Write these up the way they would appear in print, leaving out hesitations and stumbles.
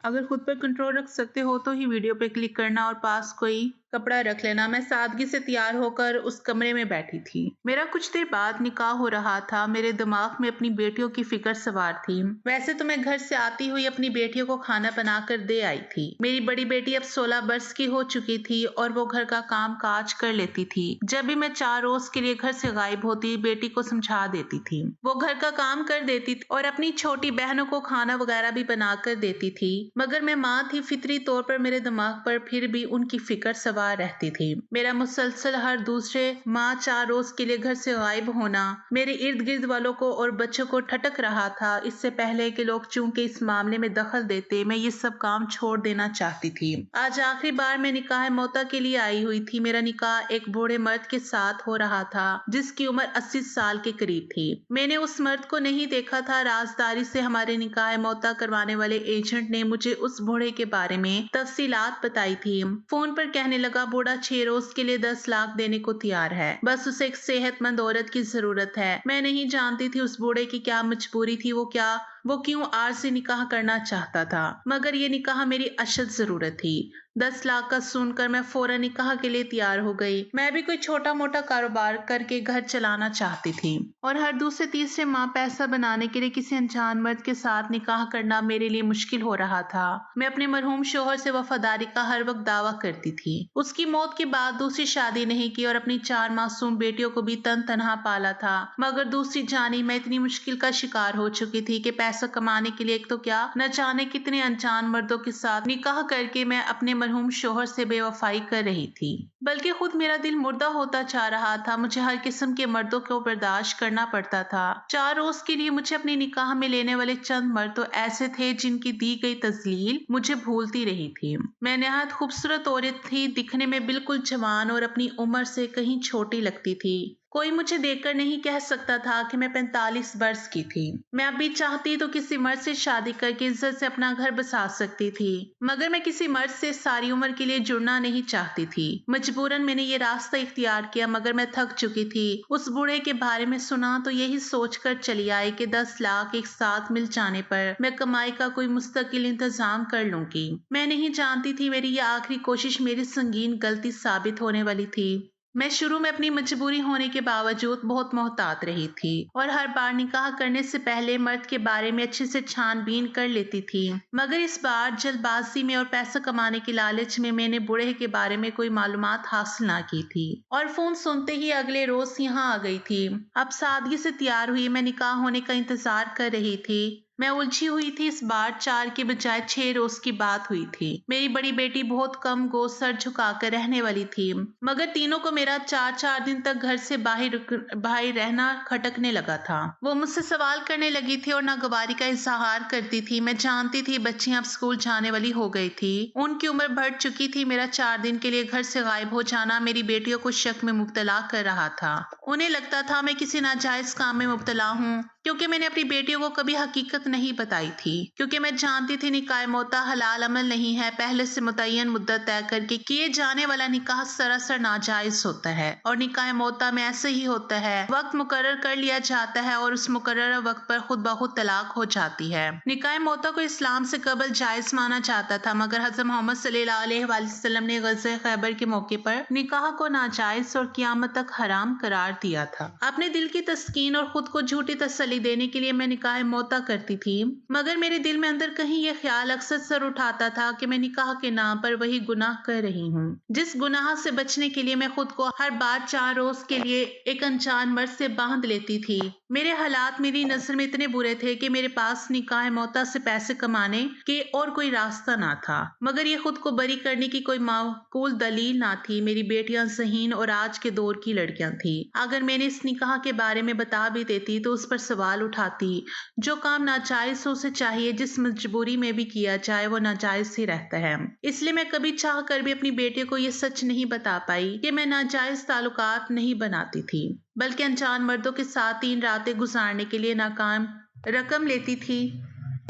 अगर खुद पर कंट्रोल रख सकते हो तो ही वीडियो पे क्लिक करना और पास कोई कपड़ा रख लेना। मैं सादगी से तैयार होकर उस कमरे में बैठी थी। मेरा कुछ देर बाद निकाह हो रहा था। मेरे दिमाग में अपनी बेटियों की फिक्र सवार थी। वैसे तो मैं घर से आती हुई अपनी बेटियों को खाना बनाकर दे आई थी। मेरी बड़ी बेटी अब 16 वर्ष की हो चुकी थी और वो घर का काम काज कर लेती थी। जब भी मैं 4 रोज के लिए घर से गायब होती, बेटी को समझा देती थी। वो घर का काम कर देती थी और अपनी छोटी बहनों को खाना वगैरह भी बना कर देती थी। मगर मैं माँ थी, फितरी तौर पर मेरे दिमाग पर फिर भी उनकी फिक्र सवार रहती थी। मेरा मुसलसल हर दूसरे माँ 4 रोज के लिए घर से गायब होना मेरे इर्द गिर्द वालों को और बच्चों को ठटक रहा था। इससे पहले कि लोग चूंकि इस मामले में दखल देते, मैं ये सब काम छोड़ देना चाहती थी। आज आखिरी बार मैं निकाह मोता के लिए आई हुई थी। मेरा निकाह एक बूढ़े मर्द के साथ हो रहा था जिसकी उम्र 80 साल के करीब थी। मैंने उस मर्द को नहीं देखा था। राजदारी से हमारे निकाह मोता करवाने वाले एजेंट ने मुझे उस बूढ़े के बारे में तफसीलात बताई थी। फोन पर कहने लगा, बूढ़ा 6 रोज के लिए 10 लाख देने को तैयार है। बस उसे एक सेहतमंद औरत की जरूरत है। मैं नहीं जानती थी उस बूढ़े की क्या मजबूरी थी, वो क्यों आरज़ी निकाह करना चाहता था, मगर ये निकाह मेरी अशद जरूरत थी। 10 लाख का सुनकर मैं फौरन निकाह के लिए तैयार हो गई। मैं भी कोई छोटा मोटा कारोबार करके घर चलाना चाहती थी और हर दूसरे तीसरे माह पैसा बनाने के लिए किसी अनजान मर्द के साथ निकाह करना मेरे लिए मुश्किल हो रहा था। मैं अपने मरहूम शोहर से वफादारी का हर वक्त दावा करती थी। उसकी मौत के बाद दूसरी शादी नहीं की और अपनी 4 मासूम बेटियों को भी तन तनहा पाला था। मगर दूसरी जानी मैं इतनी मुश्किल का शिकार हो चुकी थी कि पैसा कमाने के लिए एक तो क्या न जाने कितने अनजान मर्दों के साथ निकाह करके मैं अपने मरहूम शोहर से बेवफाई कर रही थी। बल्कि खुद मेरा दिल मुर्दा होता जा रहा था। मुझे हर किस्म के मर्दों को बर्दाश्त करना पड़ता था। 4 रोज के लिए मुझे अपने निकाह में लेने वाले चंद मर्द तो ऐसे थे जिनकी दी गई तजलील मुझे भूलती रही थी। मैं नहायत खूबसूरत औरत थी, दिखने में बिल्कुल जवान और अपनी उम्र से कहीं छोटी लगती थी। कोई मुझे देखकर नहीं कह सकता था कि मैं 45 वर्ष की थी। मैं अभी चाहती तो किसी मर्द से शादी करके इज्जत से अपना घर बसा सकती थी, मगर मैं किसी मर्द से सारी उम्र के लिए जुड़ना नहीं चाहती थी। मजबूरन मैंने ये रास्ता इख्तियार किया, मगर मैं थक चुकी थी। उस बूढ़े के बारे में सुना तो यही सोचकर चली आई कि 10 लाख एक साथ मिल जाने पर मैं कमाई का कोई मुस्तकिल इंतजाम कर लूंगी। मैं नहीं जानती थी मेरी ये आखिरी कोशिश मेरी संगीन गलती साबित होने वाली थी। मैं शुरू में अपनी मजबूरी होने के बावजूद बहुत मोहतात रही थी और हर बार निकाह करने से पहले मर्द के बारे में अच्छे से छानबीन कर लेती थी। मगर इस बार जल्दबाजी में और पैसा कमाने की लालच में मैंने बूढ़े के बारे में कोई मालूमात हासिल ना की थी और फोन सुनते ही अगले रोज यहाँ आ गई थी। अब सादगी से तैयार हुई मैं निकाह होने का इंतजार कर रही थी। मैं उलझी हुई थी। इस बार 4 के बजाय 6 रोज की बात हुई थी। मेरी बड़ी बेटी बहुत कम गो सर झुकाकर रहने वाली थी, मगर तीनों को मेरा 4-4 दिन तक घर से बाहर रहना खटकने लगा था। वो मुझसे सवाल करने लगी थी और नागवारी का इजहार करती थी। मैं जानती थी बच्चियां अब स्कूल जाने वाली हो गई थी, उनकी उम्र बढ़ चुकी थी। मेरा 4 दिन के लिए घर से गायब हो जाना मेरी बेटियों को शक में मुब्तला कर रहा था। उन्हें लगता था मैं किसी नाजायज काम में मुब्तला हूँ, क्योंकि मैंने अपनी बेटियों को कभी हकीकत नहीं बताई थी। क्योंकि मैं जानती थी निकाह मोता हलाल अमल नहीं है। पहले से मुतय्यन मुद्दत तय करके किए जाने वाला निकाह सरासर नाजायज होता है और निकाह मोता में ऐसे ही होता है। वक्त मुकर्रर कर लिया जाता है और उस मुकर्रर वक्त पर खुद ब खुद तलाक हो जाती है। निकाह मोता को इस्लाम से कबल जायज माना जाता था, मगर हज़रत मोहम्मद सल्लल्लाहु अलैहि वसल्लम ने ग़ज़वे खैबर के मौके पर निकाह को नाजायज और क़यामत तक हराम करार दिया था। अपने दिल की तस्कीन और खुद को झूठी तसल्ली देने के लिए मैं निकाह मोता करती थी, मगर मेरे दिल में अंदर कहीं यह ख्याल अक्सर सर उठाता था कि मैं निकाह के नाम पर वही गुनाह कर रही हूँ जिस गुनाह से बचने के लिए मैं खुद को हर बार 4 रोज के लिए एक अनजान मर्द से बांध लेती थी। मेरे हालात मेरी नजर में इतने बुरे थे कि मेरे पास निकाह मोता से पैसे कमाने के और कोई रास्ता ना था, मगर ये खुद को बरी करने की कोई माकूल दलील ना थी। मेरी बेटियां ज़हीन और आज के दौर की लड़कियां थी। अगर मैंने इस निकाह के बारे में बता भी देती तो उस पर सवाल उठाती। जो काम नाजायज हो उसे चाहिए जिस मजबूरी में भी किया जाए वो नाजायज ही रहता है। इसलिए मैं कभी चाह कर भी अपनी बेटियों को ये सच नहीं बता पाई कि मैं नाजायज ताल्लुकात नहीं बनाती थी, बल्कि अनजान मर्दों के साथ 3 रातें गुजारने के लिए नाकाम रकम लेती थी।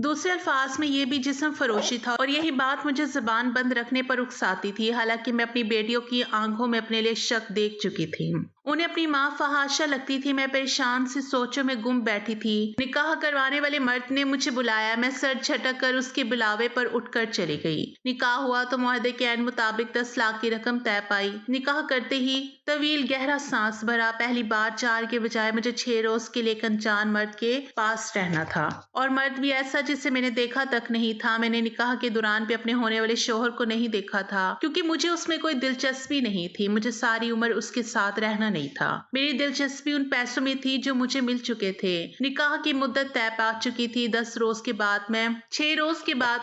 दूसरे अल्फाज में ये भी जिस्म फरोशी था और यही बात मुझे जुबान बंद रखने पर उकसाती थी। हालांकि मैं अपनी बेटियों की आंखों में अपने लिए शक देख चुकी थी। उन्हें अपनी माँ फहाशा लगती थी। मैं परेशान सी सोचों में गुम बैठी थी। निकाह करवाने वाले मर्द ने मुझे बुलाया। मैं सर झटक कर उसके बुलावे पर उठकर चली गई। निकाह हुआ तो मुआहदे के ऐन मुताबिक 10 लाख की रकम तय पाई। निकाह करते ही तवील गहरा सांस भरा। पहली बार 4 के बजाय मुझे 6 रोज के लिए एक अनजान मर्द के पास रहना था, और मर्द भी ऐसा जिसे मैंने देखा तक नहीं था। मैंने निकाह के दौरान भी अपने होने वाले शोहर को नहीं देखा था, क्योंकि मुझे उसमें कोई दिलचस्पी नहीं थी। मुझे सारी उम्र उसके साथ रहना नहीं था। मेरी दिलचस्पी उन पैसों में थी जो मुझे मिल चुके थे। निकाह की मुद्दत तय पा चुकी थी। 6 रोज के बाद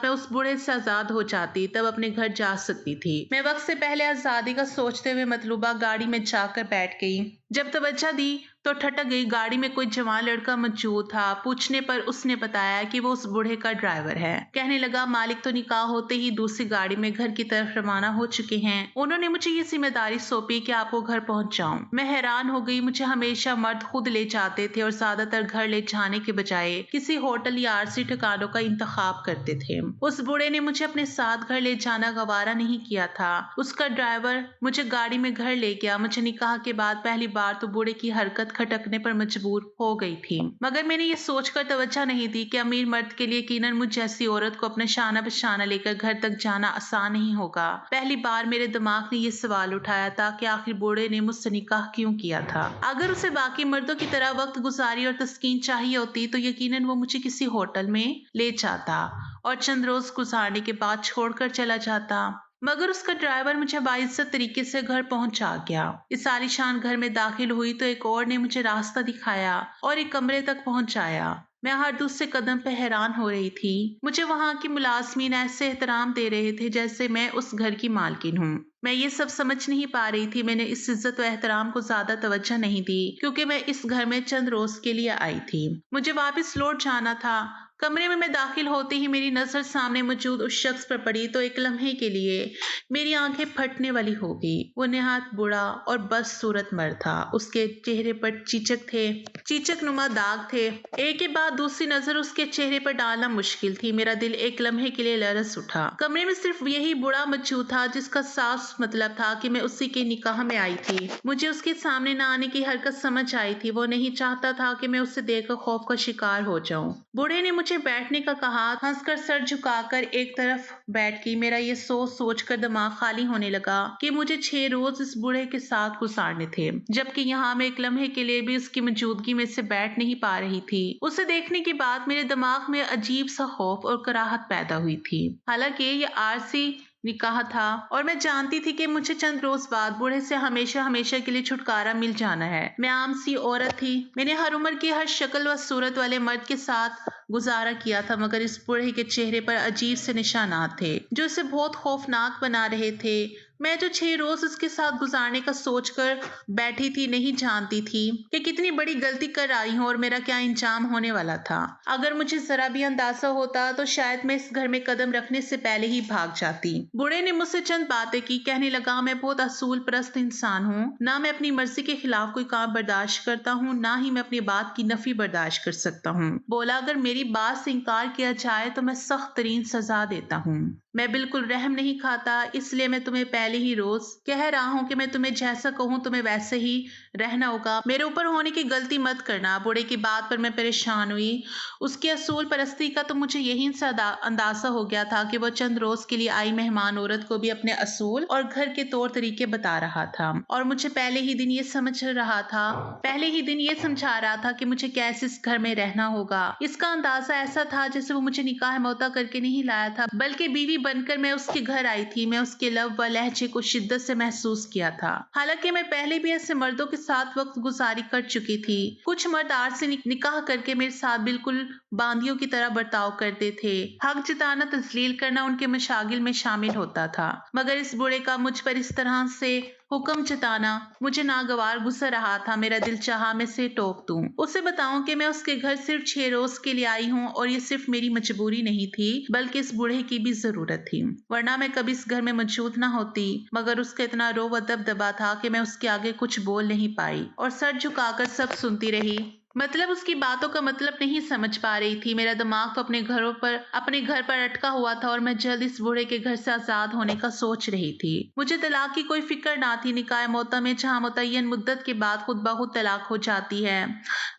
मैं उस बूढ़े से आजाद हो जाती, तब अपने घर जा सकती थी। मैं वक्त से पहले आजादी का सोचते हुए मतलूबा गाड़ी में जाकर बैठ गई। जब तवज्जो दी तो ठटक गई। गाड़ी में कोई जवान लड़का मौजूद था। पूछने पर उसने बताया कि वो उस बूढ़े का ड्राइवर है। कहने लगा, मालिक तो निकाह होते ही दूसरी गाड़ी में घर की तरफ रवाना हो चुके हैं। उन्होंने मुझे ये जिम्मेदारी सौंपी कि आपको घर पहुंचाऊं। मैं हैरान हो गई। मुझे हमेशा मर्द खुद ले जाते थे और ज्यादातर घर ले जाने के बजाय किसी होटल या आरसी ठिकानों का इंतखाब करते थे। उस बूढ़े ने मुझे अपने साथ घर ले जाना गवारा नहीं किया था। उसका ड्राइवर मुझे गाड़ी में घर ले गया। मुझे निकाह के बाद पहली बार तो बूढ़े की हरकत खटकने पर मजबूर हो गई थी, मगर मैंने ये सोचकर तवज्जो नहीं दी कि अमीर मर्द के लिए यकीनन मुझ जैसी औरत को अपना शाना बशाना लेकर घर तक जाना आसान नहीं होगा। पहली बार मेरे दिमाग ने ये सवाल उठाया था कि आखिर बूढ़े ने मुझसे निकाह क्यों किया था। अगर उसे बाकी मर्दों की तरह वक्त गुजारी और तस्कीन चाहिए होती तो यकीनन वो मुझे किसी होटल में ले जाता और चंद रोज गुजारने के बाद छोड़कर चला जाता, मगर उसका ड्राइवर मुझे बाइज्जत तरीके से घर पहुंचा गया। इस आलीशान घर में दाखिल हुई तो एक और ने मुझे रास्ता दिखाया और एक कमरे तक पहुंचाया। मैं हर दूसरे कदम पे हैरान हो रही थी। मुझे वहां की मुलाजमीन ऐसे एहतराम दे रहे थे जैसे मैं उस घर की मालकिन हूँ। मैं ये सब समझ नहीं पा रही थी। मैंने इस इज्जत व एहतराम को ज्यादा तवज्जो नहीं दी, क्योंकि मैं इस घर में चंद रोज के लिए आई थी। मुझे वापस लौट जाना था। कमरे में मैं दाखिल होते ही मेरी नजर सामने मौजूद उस शख्स पर पड़ी तो एक लम्हे के लिए मेरी आंखें फटने वाली हो गई। वो निहायत बूढ़ा और बदसूरत मर्द था। उसके चेहरे पर चीचक नुमा दाग थे। एक के बाद दूसरी नजर उसके चेहरे पर डालना मुश्किल थी। मेरा दिल एक लम्हे के लिए लरस उठा। कमरे में सिर्फ यही बूढ़ा मौजूद था, जिसका साफ मतलब था कि मैं उसी के निकाह में आई थी। मुझे उसके सामने न आने की हरकत समझ आई थी। वो नहीं चाहता था कि मैं उसे देखकर खौफ का शिकार हो जाऊं। बूढ़े ने मुझे बैठने का कहा। हंसकर सर झुकाकर एक तरफ बैठ गई। मेरा ये सोच कर दिमाग खाली होने लगा कि मुझे 6 रोज इस बूढ़े के साथ गुजारने थे, जबकि यहाँ मैं एक लम्हे के लिए भी उसकी मौजूदगी में से बैठ नहीं पा रही थी। उसे देखने के बाद मेरे दिमाग में अजीब सा खौफ और कराहत पैदा हुई थी। हालांकि ये आरसी निकाह था और मैं जानती थी कि मुझे चंद रोज बाद बूढ़े से हमेशा हमेशा के लिए छुटकारा मिल जाना है। मैं आम सी औरत थी। मैंने हर उम्र की हर शक्ल व सूरत वाले मर्द के साथ गुजारा किया था, मगर इस बूढ़े के चेहरे पर अजीब से निशानात थे जो इसे बहुत खौफनाक बना रहे थे। मैं जो 6 रोज उसके साथ गुजारने का सोचकर बैठी थी, नहीं जानती थी कि कितनी बड़ी गलती कर आई हूँ और मेरा क्या इंजाम होने वाला था। अगर मुझे जरा भी अंदाजा होता तो शायद मैं इस घर में कदम रखने से पहले ही भाग जाती। बूढ़े ने मुझसे चंद बातें की। कहने लगा, मैं बहुत असूल परस्त इंसान हूँ। ना मैं अपनी मर्जी के खिलाफ कोई काम बर्दाश्त करता हूँ, ना ही मैं अपनी बात की नफी बर्दाश्त कर सकता हूँ। बोला, अगर मेरी बात से इनकार किया जाए तो मैं सख्त तरीन सजा देता हूँ। मैं बिल्कुल रहम नहीं खाता, इसलिए मैं तुम्हें पहले ही रोज कह रहा हूँ कि मैं तुम्हें जैसा कहूँ तुम्हें वैसे ही रहना होगा। मेरे ऊपर होने की गलती मत करना। बूढ़े की बात पर मैं परेशान हुई। उसकी असूल परस्ती का तो मुझे यही से अंदाजा हो गया था कि वो चंद रोज के लिए आई मेहमान औरत को भी अपने असूल और घर के तौर तरीके बता रहा था, और मुझे पहले ही दिन ये समझा रहा था कि मुझे कैसे इस घर में रहना होगा। इसका अंदाजा ऐसा था जैसे वो मुझे निकाह मौता करके नहीं लाया था, बल्कि बीवी बनकर मैं उसके घर आई थी। मैं उसके लब व लहजे को शिद्दत से महसूस किया था। हालांकि मैं पहले भी ऐसे मर्दों के साथ वक्त गुजारी कर चुकी थी। कुछ मर्द आर से निकाह करके मेरे साथ बिल्कुल बांदियों की तरह बर्ताव करते थे। हक जताना, तजलील करना उनके मशागिल में शामिल होता था, मगर इस बूढ़े का मुझ पर इस तरह से हुक्म जताना मुझे नागवार गुजर रहा था। मेरा दिल चाहा मैं से टोक दूं, उसे बताऊं कि मैं उसके घर सिर्फ 6 रोज के लिए आई हूं और ये सिर्फ मेरी मजबूरी नहीं थी, बल्कि इस बूढ़े की भी जरूरत थी, वरना मैं कभी इस घर में मौजूद ना होती। मगर उसका इतना रो व दबदबा था कि मैं उसके आगे कुछ बोल नहीं पाई और सर झुकाकर सब सुनती रही। मतलब उसकी बातों का मतलब नहीं समझ पा रही थी। मेरा दिमाग तो अपने घर पर अटका हुआ था और मैं जल्द इस बूढ़े के घर से आजाद होने का सोच रही थी। मुझे तलाक की कोई फिक्र ना थी। निकाह मोता में जहाँ मुतय्यन मुद्दत के बाद खुद ब खुद तलाक हो जाती है,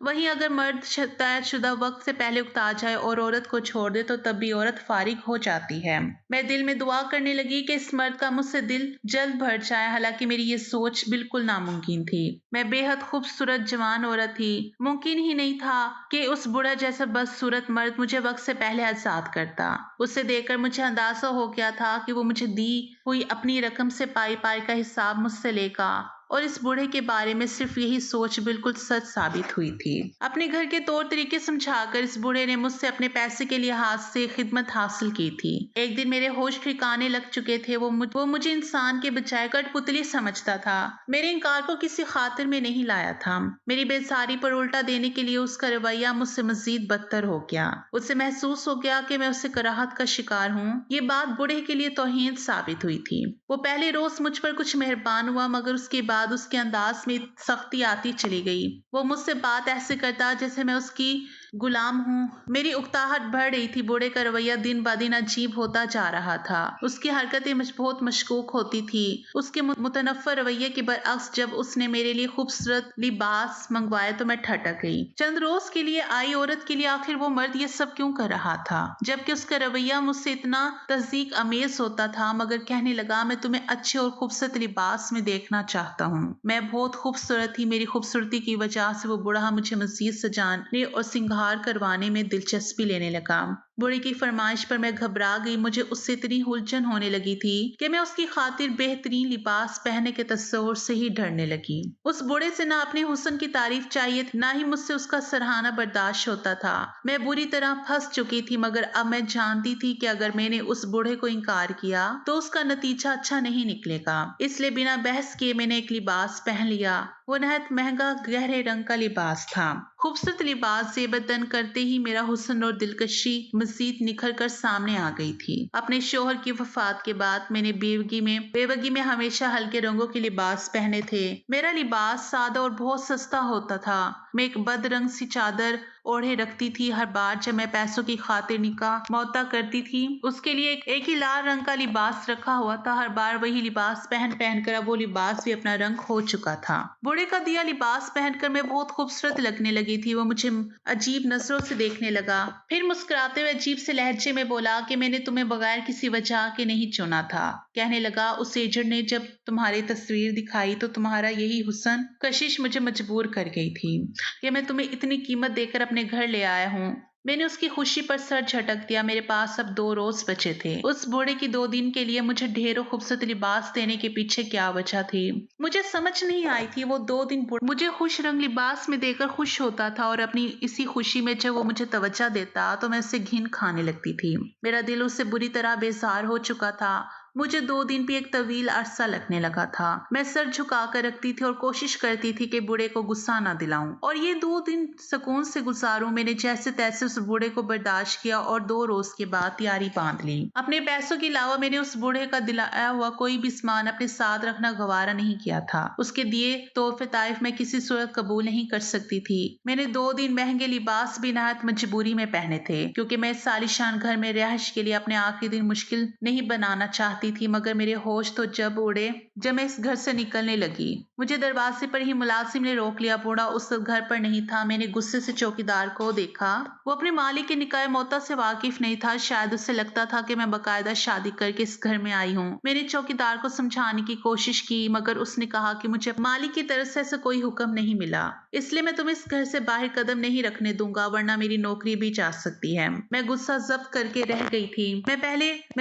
वहीं अगर मर्द तयशुदा वक्त से पहले उकता जाए और औरत को छोड़ दे तो तब भी औरत फारिग हो जाती है। मैं दिल में दुआ करने लगी कि इस मर्द का मुझसे दिल जल्द भर जाए। हालांकि मेरी ये सोच बिल्कुल नामुमकिन थी। मैं बेहद खूबसूरत जवान औरत थी। मुमकिन ही नहीं था कि उस बुढ़ा जैसा बदसूरत मर्द मुझे वक्त से पहले आजाद करता। उसे देखकर मुझे अंदाजा हो गया था कि वो मुझे दी हुई अपनी रकम से पाई पाई का हिसाब मुझसे लेगा, और इस बूढ़े के बारे में सिर्फ यही सोच बिल्कुल सच साबित हुई थी। अपने घर के तौर तरीके समझाकर इस बूढ़े ने मुझसे अपने पैसे के लिहाज से खिदमत हासिल की थी। एक दिन मेरे होश ठिकाने लग चुके थे। वो मुझे इंसान के बजाय कठपुतली समझता था। मेरे इनकार को किसी खातिर में नहीं लाया था। मेरी बेजारी पर उल्टा देने के लिए उसका रवैया मुझसे मजीद बदतर हो गया। उसे महसूस हो गया कि मैं उससे कराहत का शिकार हूँ। ये बात बूढ़े के लिए तौहीन साबित हुई थी। वो पहले रोज मुझ पर कुछ मेहरबान हुआ, मगर उसके बाद उसके अंदाज में सख्ती आती चली गई। वो मुझसे बात ऐसे करता जैसे मैं उसकी गुलाम हूँ। मेरी उकताहट बढ़ रही थी। बूढ़े का रवैया दिन ब दिन अजीब होता जा रहा था। उसकी हरकतें बहुत मशकूक होती थी। उसके मुतनफ़्फ़िर रवैये के बरअक्स जब उसने मेरे लिए खूबसूरत लिबास मंगवाए तो मैं ठटक गई। चंद रोज के लिए आई औरत के लिए आखिर वो मर्द ये सब क्यों कर रहा था, जबकि उसका रवैया मुझसे इतना तस्दीक अमेज होता था। मगर कहने लगा, मैं तुम्हें अच्छे और खूबसूरत लिबास में देखना चाहता हूँ। मैं बहुत खूबसूरत थी। मेरी खूबसूरती की वजह से वो बूढ़ा मुझे मजीद सजाने और सिंगार करवाने में दिलचस्पी लेने लगा। बूढ़े की फरमाइश पर मैं घबरा गई। मुझे उससे इतनी उलझन होने लगी थी कि मैं उसकी खातिर बेहतरीन लिबास पहनने के तस्वुर से ही डरने लगी। उस बूढ़े से ना अपने हुस्न की तारीफ चाहिए, ना ही मुझसे उसका सराहना बर्दाश्त होता था। मैं बुरी तरह फंस चुकी थी, मगर अब मैं जानती थी कि अगर मैंने उस बूढ़े को इनकार किया तो उसका नतीजा अच्छा नहीं निकलेगा। इसलिए बिना बहस किए मैंने एक लिबास पहन लिया। वो नहायत महंगा गहरे रंग का लिबास था। खूबसूरत लिबास से बदन करते ही मेरा हुस्न और दिलकशी मजीद निखर कर सामने आ गई थी। अपने शोहर की वफात के बाद मैंने बेवगी में हमेशा हल्के रंगों के लिबास पहने थे। मेरा लिबास सादा और बहुत सस्ता होता था। मैं एक बद रंग सी चादर ओढ़े रखती थी। हर बार जब मैं पैसों की खातिर निकाह मौता करती थी, उसके लिए एक ही लाल रंग का लिबास रखा हुआ था। हर बार वही लिबास पहन कर अब वो लिबास भी अपना रंग खो चुका था। बूढ़े का दिया लिबास पहनकर मैं बहुत खूबसूरत लगने लगी थी। वो मुझे अजीब नजरों से देखने लगा, फिर मुस्कुराते हुए अजीब से लहजे में बोला कि मैंने तुम्हें बगैर किसी वजह के नहीं चुना था। कहने लगा, उस एजेंट ने जब तुम्हारी तस्वीर दिखाई तो तुम्हारा यही हुस्न कशिश मुझे मजबूर कर गई थी कि मैं तुम्हें इतनी कीमत देकर अपने घर ले आया हूँ। मैंने उसकी खुशी पर सर झटक दिया। मेरे पास अब 2 रोज बचे थे। उस बूढ़े की 2 दिन के लिए मुझे ढेरों खूबसूरत लिबास देने के पीछे क्या वजह थी, मुझे समझ नहीं आई थी। वो 2 दिन मुझे खुश रंग लिबास में देकर खुश होता था, और अपनी इसी खुशी में जब वो मुझे तवज्जो देता तो मैं उससे घिन खाने लगती थी। मेरा दिल उससे बुरी तरह बेजार हो चुका था। मुझे 2 दिन भी एक तवील अरसा लगने लगा था। मैं सर झुका कर रखती थी और कोशिश करती थी कि बूढ़े को गुस्सा ना दिलाऊं, और ये 2 दिन सुकून से गुजारूं। मैंने जैसे तैसे उस बूढ़े को बर्दाश्त किया और 2 रोज के बाद तैयारी बांध ली। अपने पैसों के अलावा मैंने उस बूढ़े का दिलाया हुआ कोई भी सामान अपने साथ रखना गवारा नहीं किया था। उसके दिए तोहफे ताइफ मैं किसी सूरत कबूल नहीं कर सकती थी। मैंने 2 दिन महंगे लिबास भी नहायत मजबूरी में पहने थे, क्योंकि मैं इस आलीशान घर में रिहाइश के लिए अपने आखिरी दिन मुश्किल नहीं बनाना चाहती थी। मगर मेरे होश तो जब उड़े जब मैं इस घर से निकलने लगी। मुझे दरवाजे पर ही मुलाजिम ने रोक लिया। बूढ़ा उस घर पर नहीं था। मैंने गुस्से से चौकीदार को देखा। वो अपने मालिक के निकाह मौता से वाकिफ नहीं था। शायद उसे लगता था कि मैं बाकायदा शादी करके इस घर में आई हूँ। मैंने चौकीदार को समझाने की कोशिश की, मगर उसने कहा कि मुझे मालिक की तरफ से ऐसा कोई हुक्म नहीं मिला, इसलिए मैं तुम्हें इस घर से बाहर कदम नहीं रखने दूंगा, वरना मेरी नौकरी भी जा सकती है। मैं गुस्सा जब्त करके रह गई थी। मैं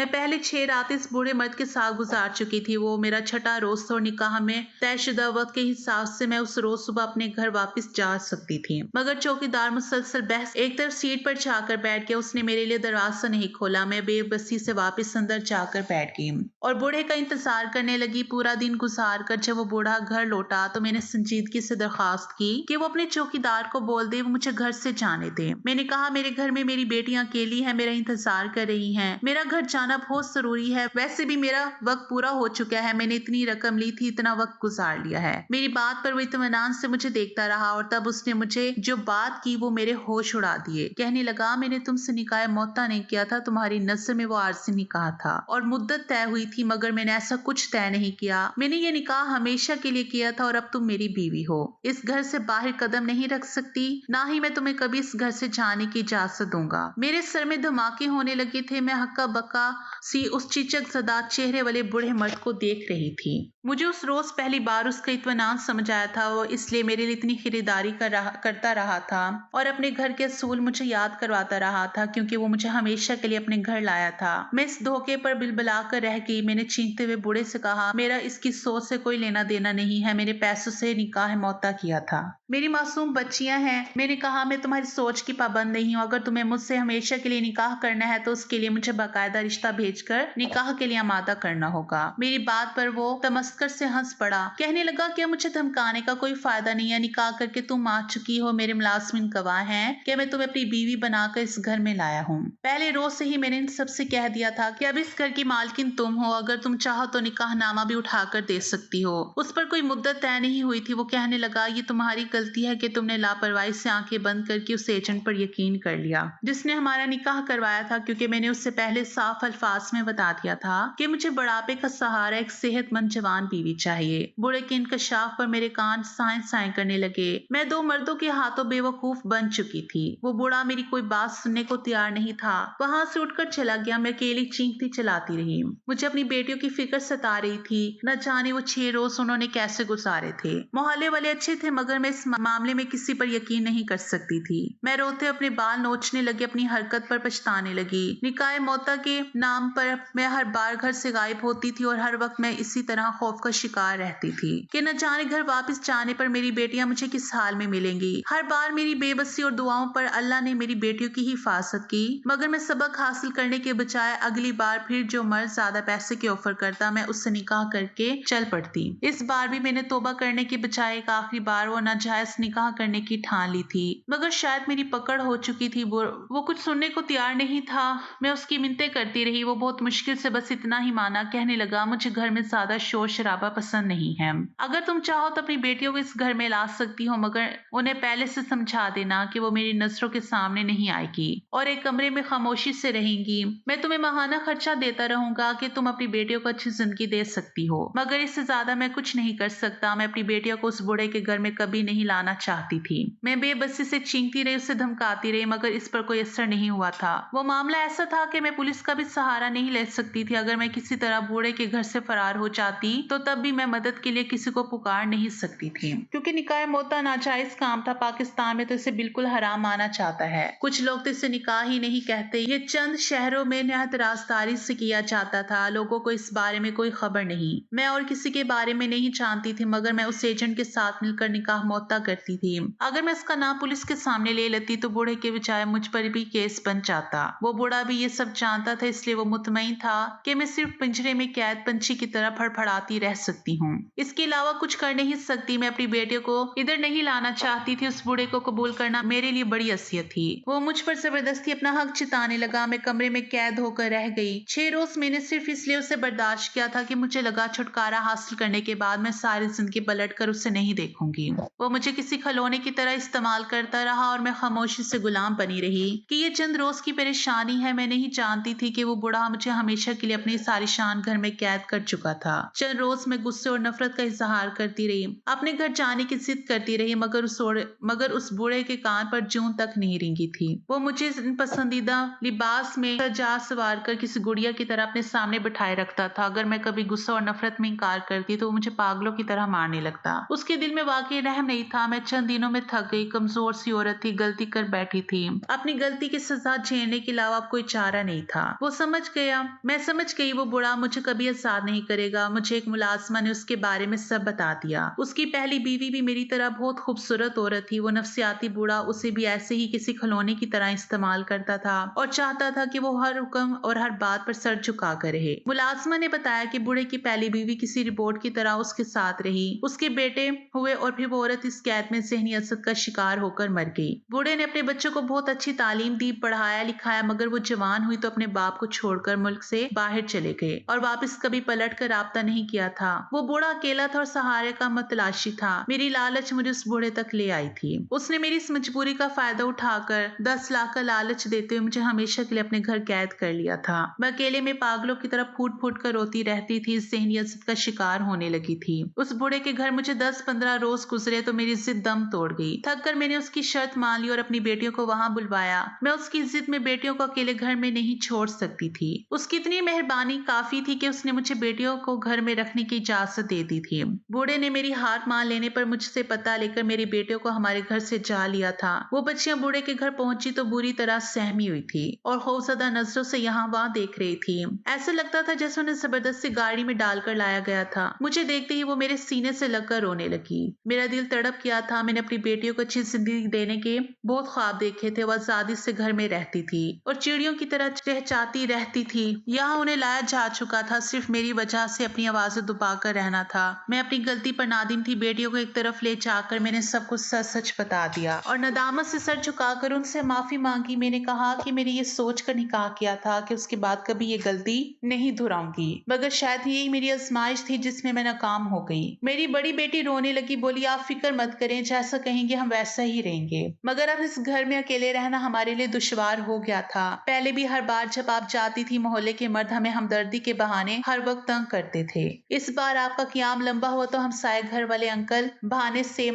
पहले 6 रात इस बूढ़े मर्द के साथ गुजार चुकी थी। वो मेरा छठा रोज था और निकाह में तयशुदा वक्त के हिसाब से मैं उस रोज सुबह अपने घर वापस जा सकती थी। मगर चौकीदार मुसलसल बहस एक तरफ सीट पर जाकर बैठ गया। उसने मेरे लिए दरवाजा नहीं खोला। मैं बेबसी से वापस अंदर जाकर बैठ गई और बूढ़े का इंतजार करने लगी। पूरा दिन गुजार कर जब वो बूढ़ा घर लौटा तो मैंने संजीदगी से दरखास्त की कि वो अपने चौकीदार को बोल दे वो मुझे घर से जाने दे। मैंने कहा, मेरे घर में मेरी बेटियां अकेली हैं, मेरा इंतजार कर रही हैं। मेरा घर जाना बहुत जरूरी है। वैसे वैसे भी मेरा वक्त पूरा हो चुका है, मैंने इतनी रकम ली थी, इतना वक्त गुजार लिया है। मेरी बात पर वो इत्मीनान से मुझे देखता रहा और तब उसने मुझे जो बात की वो मेरे होश उड़ा दिए। कहने लगा, मैंने तुमसे निकाह मौता नहीं किया था, तुम्हारी नस्ल में वो आरसी निकाह था और मुद्दत तय हुई थी, मगर मैंने ऐसा कुछ तय नहीं किया। मैंने ये निकाह हमेशा के लिए किया था और अब तुम मेरी बीवी हो। इस घर से बाहर कदम नहीं रख सकती, ना ही मैं तुम्हें कभी इस घर से जाने की इजाजत दूंगा। मेरे सर में धमाके होने लगे थे। मैं हक्का बक्का सी उस चिचक ज़दा चेहरे वाले बूढ़े मर्द को देख रही थी। मुझे उस रोज पहली बार उसका इत्मीनान समझ आया था, वो इसलिए मेरे लिए इतनी खरीदारी करता रहा था और अपने घर के असूल मुझे याद करवाता रहा था, क्योंकि वो मुझे हमेशा के लिए अपने घर लाया था। मैं इस धोखे पर बिलबिला कर रह गई। मैंने चीखते हुए बूढ़े से कहा, मेरा इसकी सोच से कोई लेना देना नहीं है, मेरे पैसों से निकाह मौता किया था। मेरी मासूम बच्चियां हैं। मैंने कहा, मैं तुम्हारी सोच की पाबंद नहीं हूँ। अगर तुम्हें मुझसे हमेशा के लिए निकाह करना है तो उसके लिए मुझे बाकायदा रिश्ता भेजकर निकाह के लिए आमादा करना होगा। मेरी बात पर वो तमस्कर से हंस पड़ा। कहने लगा, क्या मुझे धमकाने का कोई फायदा नहीं है? निकाह करके तुम आ चुकी हो, मेरे मुलाजमिन गवाह हैं कि मैं तुम्हें अपनी बीवी बनाकर इस घर में लाया हूँ। पहले रोज से ही मैंने इन सबसे कह दिया था कि अब इस घर की मालकिन तुम हो। अगर तुम चाहो तो निकाह नामा भी उठाकर दे सकती हो। उस पर कोई मुद्दत तय नहीं हुई थी। वो कहने लगा, ये तुम्हारी गलती है कि तुमने लापरवाही से आंखें बंद करके उस एजेंट पर यकीन कर लिया जिसने हमारा निकाह करवाया था, क्योंकि मैंने उससे पहले साफ अल्फाज में बता दिया था कि मुझे बुढ़ापे का सहारा एक सेहतमंद जवान बीवी चाहिए। बूढ़े के इंकशाफ पर मेरे कान साए साए करने लगे। मैं दो मर्दों के हाथों बेवकूफ बन चुकी थी। वो बूढ़ा मेरी कोई बात सुनने को तैयार नहीं था। वहां से उठकर चला गया। मैं अकेली चीखती चलाती रही। मुझे अपनी बेटियों की फिक्र सता रही थी। न जाने वो 6 रोज उन्होंने कैसे गुजारे थे। मोहल्ले वाले अच्छे थे, मगर मैं इस मामले में किसी पर यकीन नहीं कर सकती थी। मैं रोते अपने बाल नोचने लगी, अपनी हरकत पर पछताने लगी। निकाह मौता के नाम पर मैं हर बार घर से गायब होती थी और हर वक्त मैं इसी तरह खौफ का शिकार रहती थी कि न जाने घर वापस जाने पर मेरी बेटियां मुझे किस हाल में मिलेंगी। हर बार मेरी बेबसी और दुआओं पर अल्लाह ने मेरी बेटियों की हिफाजत की, मगर मैं सबक हासिल करने के बजाय अगली बार फिर जो मर्द ज्यादा पैसे के ऑफर करता, मैं उससे निकाह करके चल पड़ती। इस बार भी मैंने तौबा करने के बजाय एक आखिरी बार वो नाजायज निकाह करने की ठान ली थी, मगर शायद मेरी पकड़ हो चुकी थी। वो कुछ सुनने को तैयार नहीं था। मैं उसकी मिन्नतें करती रही। वो बहुत मुश्किल से बस इतना ही माना। कहने लगा, मुझे घर में ज्यादा शोर शराबा पसंद नहीं है। अगर तुम चाहो तो अपनी बेटियों को इस घर में ला सकती हो, मगर उन्हें पहले से समझा देना कि वो मेरी नजरों के सामने नहीं आएगी और एक कमरे में खामोशी से रहेंगी। मैं तुम्हें माहाना खर्चा देता रहूंगा कि तुम अपनी बेटियों को अच्छी जिंदगी दे सकती हो, मगर इससे ज्यादा मैं कुछ नहीं कर सकता। मैं अपनी बेटियों को उस बूढ़े के घर में कभी नहीं लाना चाहती थी। मैं बेबसी से चीखती रही, उसे धमकाती रही, मगर इस पर कोई असर नहीं हुआ था। वो मामला ऐसा था कि मैं पुलिस का भी सहारा नहीं ले सकती थी। अगर मैं किसी तरह बूढ़े के घर से फरार हो जाती तो तब भी मैं मदद के लिए किसी को पुकार नहीं सकती थी, क्योंकि निकाह मौता नाजायज काम था। पाकिस्तान में तो इसे बिल्कुल हराम माना जाता है। कुछ लोग तो इसे निकाह ही नहीं कहते। ये चंद शहरों में निहायत राजदारी से किया जाता था। लोगों को इस बारे में कोई खबर नहीं। मैं और किसी के बारे में नहीं जानती थी, मगर मैं उस एजेंट के साथ मिलकर निकाह मौता करती थी। अगर मैं इसका नाम पुलिस के सामने ले लेती तो बूढ़े के बजाय मुझ पर भी केस बन जाता। वो बूढ़ा भी ये सब जानता था, इसलिए वो मुतमईन था कि मैं सिर्फ पिंजरे में कैद पंछी की तरह फड़फड़ाती रह सकती हूँ। इसके अलावा कुछ कर नहीं सकती। मैं अपनी बेटियों को इधर नहीं लाना चाहती थी। उस बूढ़े को कबूल करना मेरे लिए बड़ी असियत थी। वो मुझ पर जबरदस्ती अपना हक चिताने लगा। मैं कमरे में कैद होकर रह गई। 6 रोज मैंने सिर्फ इसलिए उसे बर्दाश्त किया था कि मुझे लगा छुटकारा हासिल करने के बाद मैं सारी जिंदगी पलट कर उसे नहीं देखूंगी। वो मुझे किसी खिलौने की तरह इस्तेमाल करता रहा और मैं खामोशी से गुलाम बनी रही कि ये चंद रोज की परेशानी है। मैं नहीं जानती थी कि वो बूढ़ा मुझे हमेशा के लिए अपनी सारी शान घर में कैद कर चुका था। चंद रोज में गुस्से और नफरत का इजहार करती रही, अपने घर जाने की जिद करती रही, मगर उस बूढ़े के कान पर जूं तक नहीं रेंगी थी। वो मुझे पसंदीदा लिबास में सजा सवार कर किसी गुड़िया की तरह अपने सामने बिठाए रखता था। अगर मैं कभी गुस्सा और नफरत में इनकार करती तो वो मुझे पागलों की तरह मारने लगता। उसके दिल में वाकई रहम नहीं था। मैं चंद दिनों में थक गई। कमजोर सी औरत थी, गलती कर बैठी थी। अपनी गलती की सजा झेलने के अलावा अब कोई चारा नहीं था। वो समझ गया, मैं समझ गई, वो बूढ़ा मुझे कभी आजाद नहीं करेगा। मुझे एक मुलाजमा ने उसके बारे में सब बता दिया। उसकी पहली बीवी भी मेरी तरह बहुत खूबसूरत औरत थी। वो नफसियाती बूढ़ा उसे भी ऐसे ही किसी खिलौने की तरह इस्तेमाल करता था और चाहता था कि वो हर हुक्म और हर बात पर सर झुका कर रहे। मुलाजमा ने बताया कि बूढ़े की पहली बीवी किसी रिपोर्ट की तरह उसके साथ रही। उसके बेटे हुए और फिर वो औरत इस कैद में ज़हनी असद का शिकार होकर मर गई। बूढ़े ने अपने बच्चों को बहुत अच्छी तालीम दी, पढ़ाया लिखाया, मगर वो जवान हुई तो अपने बाप को छोड़कर मुल्क से बाहर चले गए और वापस कभी पलट कर राब्ता नहीं किया था। वो बूढ़ा अकेला था और सहारे का मतलाशी था। मेरी लालच मुझे उस बूढ़े तक ले आई थी। उसने मेरी इस मजबूरी का फायदा उठाकर 10 लाख का लालच देते हुए मुझे हमेशा के लिए अपने घर कैद कर लिया था। मैं अकेले में पागलों की तरह फूट फूट कर रोती रहती थी, ज़हनी अज़ब का शिकार होने लगी थी। उस बूढ़े के घर मुझे 10-15 रोज गुजरे तो मेरी जिद दम तोड़ गई। थक कर मैंने उसकी शर्त मान ली और अपनी बेटियों को वहां बुलवाया। मैं उसकी जिद में बेटियों को अकेले घर में नहीं छोड़ सकती थी। उसकी इतनी मेहरबानी काफी थी कि उसने मुझे बेटियों को घर में रखने की इजाजत दे दी थी। बूढ़े ने मेरी हार मान लेने पर मुझसे पता लेकर मेरी बेटियों को हमारे घर से जा लिया था। वो बच्चियां बूढ़े के घर पहुंची तो बुरी तरह सहमी हुई थी और खौफजदा नजरों से यहाँ वहां देख रही थी। ऐसा लगता था जैसे उन्हें जबरदस्ती गाड़ी में डालकर लाया गया था। मुझे देखते ही वो मेरे सीने से लगकर रोने लगी। मेरा दिल तड़प गया था। मैंने अपनी बेटियों को अच्छी जिंदगी देने के बहुत ख्वाब देखे थे। वो आजादी से घर में रहती थी और चिड़ियों की तरह चहचहाती रहती थी। यहाँ उन्हें लाया जा चुका था, सिर्फ मेरी वजह से अपनी आवाजें दबाकर रहना था। मैं अपनी गलती पर नादिम थी। बेटियों को एक तरफ ले जाकर मैंने सब कुछ सच सच बता दिया और नदामत से सर झुकाकर उनसे माफी मांगी। मैंने कहा कि मैंने ये सोच कर निकाह किया था कि उसके बाद कभी ये गलती नहीं दोहराऊंगी, मगर शायद यही मेरी आजमाइश थी जिसमें मैं नाकाम हो गई। मेरी बड़ी बेटी रोने लगी, बोली आप फिक्र मत करें, जैसा कहेंगे हम वैसा ही रहेंगे। मगर अब इस घर में अकेले रहना हमारे लिए दुश्वार हो गया था। पहले भी हर बार जब आप जाती थी मोहल्ले के मर्द हमें हमदर्दी के बहाने हर वक्त तंग करते थे। इस बार आपका क़याम लंबा हुआ तो हम साए घर वाले अंकल बहाने से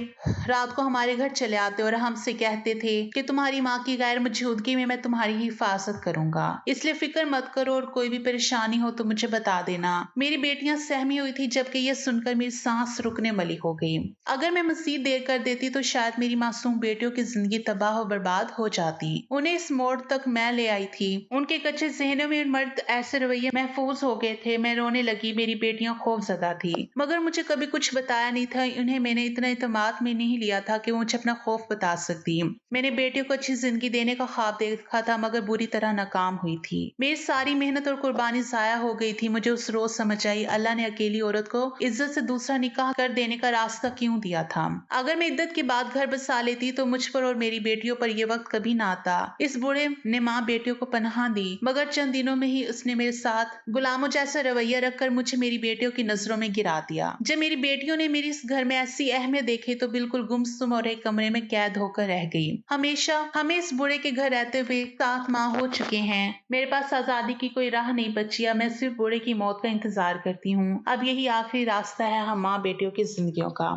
रात को हमारे घर चले आते और हमसे कहते थे कि तुम्हारी माँ की गैर मौजूदगी में मैं तुम्हारी हिफाजत करूंगा, इसलिए फिक्र मत करो और कोई भी परेशानी हो तो मुझे बता देना। मेरी बेटियां सहमी हुई थी, जबकि ये सुनकर मेरी सांस रुकने वाली हो गई। अगर मैं मजीद देर कर देती तो शायद मेरी मासूम बेटियों की जिंदगी तबाह और बर्बाद हो जाती। उन्हें इस मोड़ तक मैं ले आई थी। उनके कच्चे जहनों में मर्द ऐसे रवैये महफूज हो गए थे। मैं रोने लगी। मेरी बेटियां खौफजदा थी, मगर मुझे कभी कुछ बताया नहीं था। उन्हें मैंने इतना इत्मीनान में नहीं लिया था कि वो मुझे अपना खौफ बता सकती। मैंने बेटियों को अच्छी जिंदगी देने का ख्वाब देखा था, मगर बुरी तरह नाकाम हुई थी। मेरी सारी मेहनत और कुर्बानी जाया हो गई थी। मुझे उस रोज समझ आई अल्लाह ने अकेली औरत को इज्जत से दूसरा निकाह कर देने का रास्ता क्यों दिया था। अगर मैं इद्दत के बाद घर बसा लेती तो मुझ पर और मेरी बेटियों पर यह वक्त कभी ना आता। इस बूढ़े ने माँ बेटियों को पनाह दी, मगर चंद दिनों में ही उसने मेरे साथ गुलामों जैसा रवैया रखकर मुझे मेरी बेटियों की नजरों में गिरा दिया। जब मेरी बेटियों ने मेरी इस घर में ऐसी अहमियत देखी तो बिल्कुल गुमसुम और एक कमरे में कैद होकर रह गई। हमेशा हमें इस बूढ़े के घर रहते हुए 7 माह हो चुके हैं। मेरे पास आजादी की कोई राह नहीं बची। अब मैं सिर्फ बूढ़े की मौत का इंतजार करती हूँ। अब यही आखिरी रास्ता है हम माँ बेटियों की जिंदगियों का।